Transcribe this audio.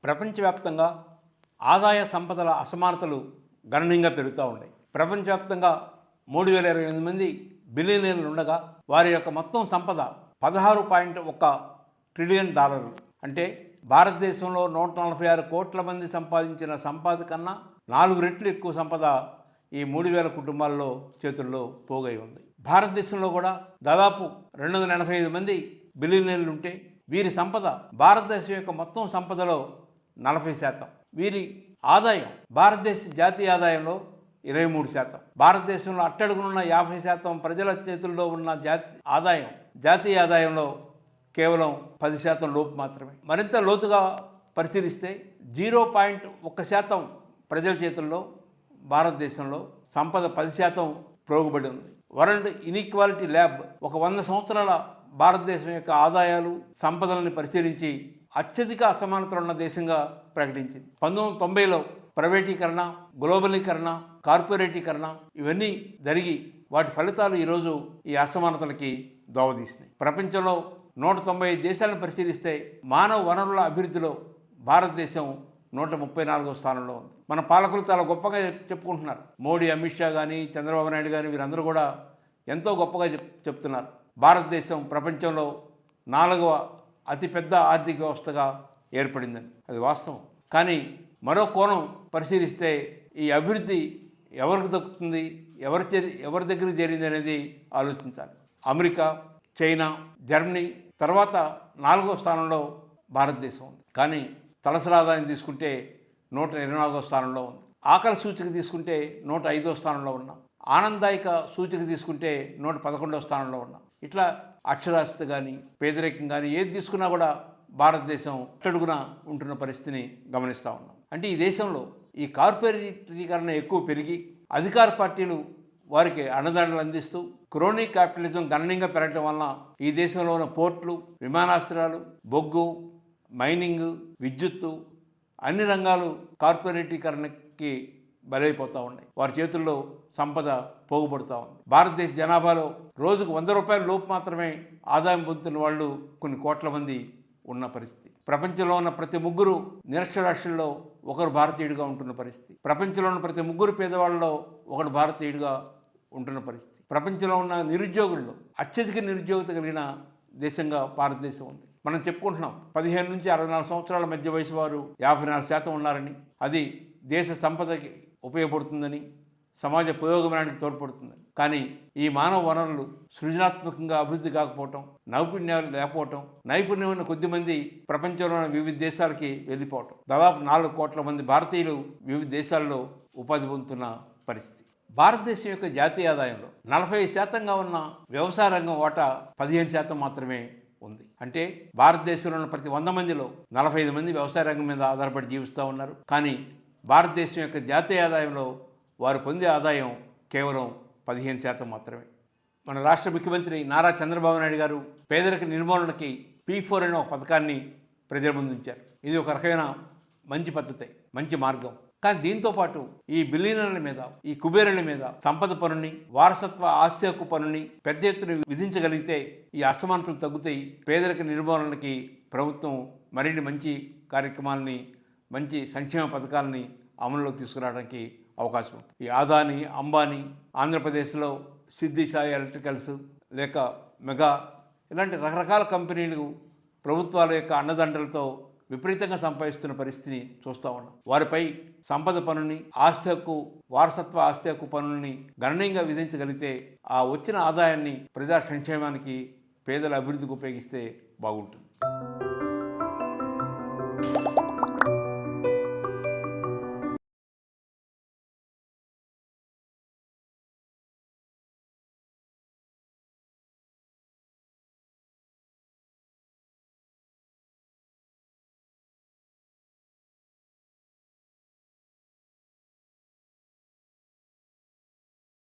ప్రపంచవ్యాప్తంగా ఆదాయ సంపదల అసమానతలు గణనీయంగా పెరుగుతూ ఉన్నాయి. ప్రపంచవ్యాప్తంగా 3,028 మంది బిలియనీర్లు ఉండగా వారి యొక్క మొత్తం సంపద $16.1 ట్రిలియన్. అంటే భారతదేశంలో 146 కోట్ల మంది సంపాదించిన సంపద కన్నా 4 రెట్లు ఎక్కువ సంపద ఈ 3,000 కుటుంబాల్లో చేతుల్లో పోగై ఉంది. భారతదేశంలో కూడా దాదాపు 285 మంది బిలియనీర్లు ఉంటే వీరి సంపద భారతదేశం యొక్క మొత్తం సంపదలో 40%. వీరి ఆదాయం భారతదేశ జాతీయ ఆదాయంలో 23%. భారతదేశంలో అట్టడుగునున్న 50% ప్రజల చేతుల్లో ఉన్న జాతీయ ఆదాయంలో కేవలం 10% లోపు మాత్రమే. మరింత లోతుగా పరిశీలిస్తే 0.1% ప్రజల చేతుల్లో భారతదేశంలో సంపద 10% ప్రోగుబడి ఉంది. వరల్డ్ ఇన్ఈక్వాలిటీ ల్యాబ్ ఒక 100 సంవత్సరాల భారతదేశం యొక్క ఆదాయాలు సంపదలను పరిశీలించి అత్యధిక అసమానతలు ఉన్న దేశంగా ప్రకటించింది. 1990లో ప్రైవేటీకరణ, గ్లోబలీకరణ, కార్పొరేటీకరణ ఇవన్నీ జరిగి వాటి ఫలితాలు ఈరోజు ఈ అసమానతలకి దోవదీసినాయి. ప్రపంచంలో 195 దేశాలను పరిశీలిస్తే మానవ వనరుల అభివృద్ధిలో భారతదేశం 134వ స్థానంలో ఉంది. మన పాలకులు చాలా గొప్పగా చెప్పుకుంటున్నారు. మోడీ, అమిత్ షా కానీ, చంద్రబాబు నాయుడు కానీ వీరందరూ కూడా ఎంతో గొప్పగా చెప్తున్నారు. భారతదేశం ప్రపంచంలో 4వ అతిపెద్ద ఆర్థిక వ్యవస్థగా ఏర్పడిందని. అది వాస్తవం. కానీ మరో కోణం పరిశీలిస్తే ఈ అభివృద్ధి ఎవరికి దక్కుతుంది, ఎవరి దగ్గరికి చేరింది అనేది ఆలోచించాలి. అమెరికా, చైనా, జర్మనీ తర్వాత 4వ స్థానంలో భారతదేశం ఉంది. కానీ తలసరి ఆదాయం తీసుకుంటే 124వ స్థానంలో ఉంది. ఆకలి సూచిక తీసుకుంటే 105వ స్థానంలో ఉన్నాం. ఆనందాయక సూచిక తీసుకుంటే 111వ స్థానంలో ఉన్నాం. ఇట్లా అక్షరాస్యత కానీ, పేదరికం కానీ ఏది తీసుకున్నా కూడా భారతదేశం అట్టడుగున ఉంటున్న పరిస్థితిని గమనిస్తూ ఉన్నాం. అంటే ఈ దేశంలో ఈ కార్పొరేటీకరణ ఎక్కువ పెరిగి అధికార పార్టీలు వారికి అండదండలు అందిస్తూ క్రోనీ క్యాపిటలిజం గణనీయంగా పెరగడం వలన ఈ దేశంలో ఉన్న పోర్ట్లు, విమానాశ్రయాలు, బొగ్గు, మైనింగ్, విద్యుత్తు అన్ని రంగాలు కార్పొరేటీకరణకి బలైపోతూ ఉన్నాయి. వారి చేతుల్లో సంపద పోగుపడుతూ ఉంది. భారతదేశ జనాభాలో రోజుకు $100 లోపు మాత్రమే ఆదాయం పొందుతున్న వాళ్ళు కొన్ని కోట్ల మంది ఉన్న పరిస్థితి. ప్రపంచంలో ఉన్న ప్రతి ముగ్గురు నిరక్షరాస్యుల్లో ఒకరు భారతీయుడిగా ఉంటున్న పరిస్థితి. ప్రపంచంలో ఉన్న ప్రతి ముగ్గురు పేదవాళ్ళలో ఒకడు భారతీయుడిగా ఉంటున్న పరిస్థితి. ప్రపంచంలో ఉన్న నిరుద్యోగుల్లో అత్యధిక నిరుద్యోగత కలిగిన దేశంగా భారతదేశం ఉంది. మనం చెప్పుకుంటున్నాం 15 నుంచి 64 సంవత్సరాల మధ్య వయసు వారు 54% ఉన్నారని, అది దేశ సంపదకి ఉపయోగపడుతుందని, సమాజ పురోగమనానికి తోడ్పడుతుందని. కానీ ఈ మానవ వనరులు సృజనాత్మకంగా అభివృద్ధి కాకపోవటం, నైపుణ్యాలు లేకపోవటం, నైపుణ్యం ఉన్న కొద్దిమంది ప్రపంచంలోని వివిధ దేశాలకి వెళ్ళిపోవటం, దాదాపు 4 కోట్ల మంది భారతీయులు వివిధ దేశాల్లో ఉపాధి పొందుతున్న పరిస్థితి. భారతదేశం యొక్క జాతీయ ఆదాయంలో 40%గా ఉన్న వ్యవసాయ రంగం వాటా 15% మాత్రమే ఉంది. అంటే భారతదేశంలో ఉన్న ప్రతి 100 మందిలో 45 మంది వ్యవసాయ రంగం మీద ఆధారపడి జీవిస్తూ ఉన్నారు. కానీ భారతదేశం యొక్క జాతీయ ఆదాయంలో వారు పొందే ఆదాయం కేవలం 15% మాత్రమే. మన రాష్ట్ర ముఖ్యమంత్రి నారా చంద్రబాబు నాయుడు గారు పేదరిక నిర్మూలనకి P4 అనే ఒక పథకాన్ని ప్రజల ముందు ఉంచారు. ఇది ఒక రకమైన మంచి పద్ధతే, మంచి మార్గం. కానీ దీంతోపాటు ఈ బిలియనర్ల మీద, ఈ కుబేరుల మీద సంపద పన్నుని, వారసత్వ ఆస్తి హక్కు పన్నుని పెద్ద ఎత్తున విధించగలిగితే ఈ అసమానతలు తగ్గుతాయి. పేదరిక నిర్మూలనకి ప్రభుత్వం మరిన్ని మంచి కార్యక్రమాలని, మంచి సంక్షేమ పథకాలని అమలులోకి తీసుకురావడానికి అవకాశం ఉంటుంది. ఈ అదానీ, అంబానీ, ఆంధ్రప్రదేశ్లో సిద్ధి సాయి ఎలక్ట్రికల్స్ లేక మెగా ఇలాంటి రకరకాల కంపెనీలు ప్రభుత్వాల యొక్క అండదండలతో విపరీతంగా సంపాదిస్తున్న పరిస్థితిని చూస్తూ ఉన్నాం. వారిపై సంపద పన్నుని, ఆస్తి హక్కు, వారసత్వ ఆస్తి హక్కు పన్నుని గణనీయంగా విధించగలిగితే ఆ వచ్చిన ఆదాయాన్ని ప్రజా సంక్షేమానికి, పేదల అభివృద్ధికి ఉపయోగిస్తే బాగుంటుంది.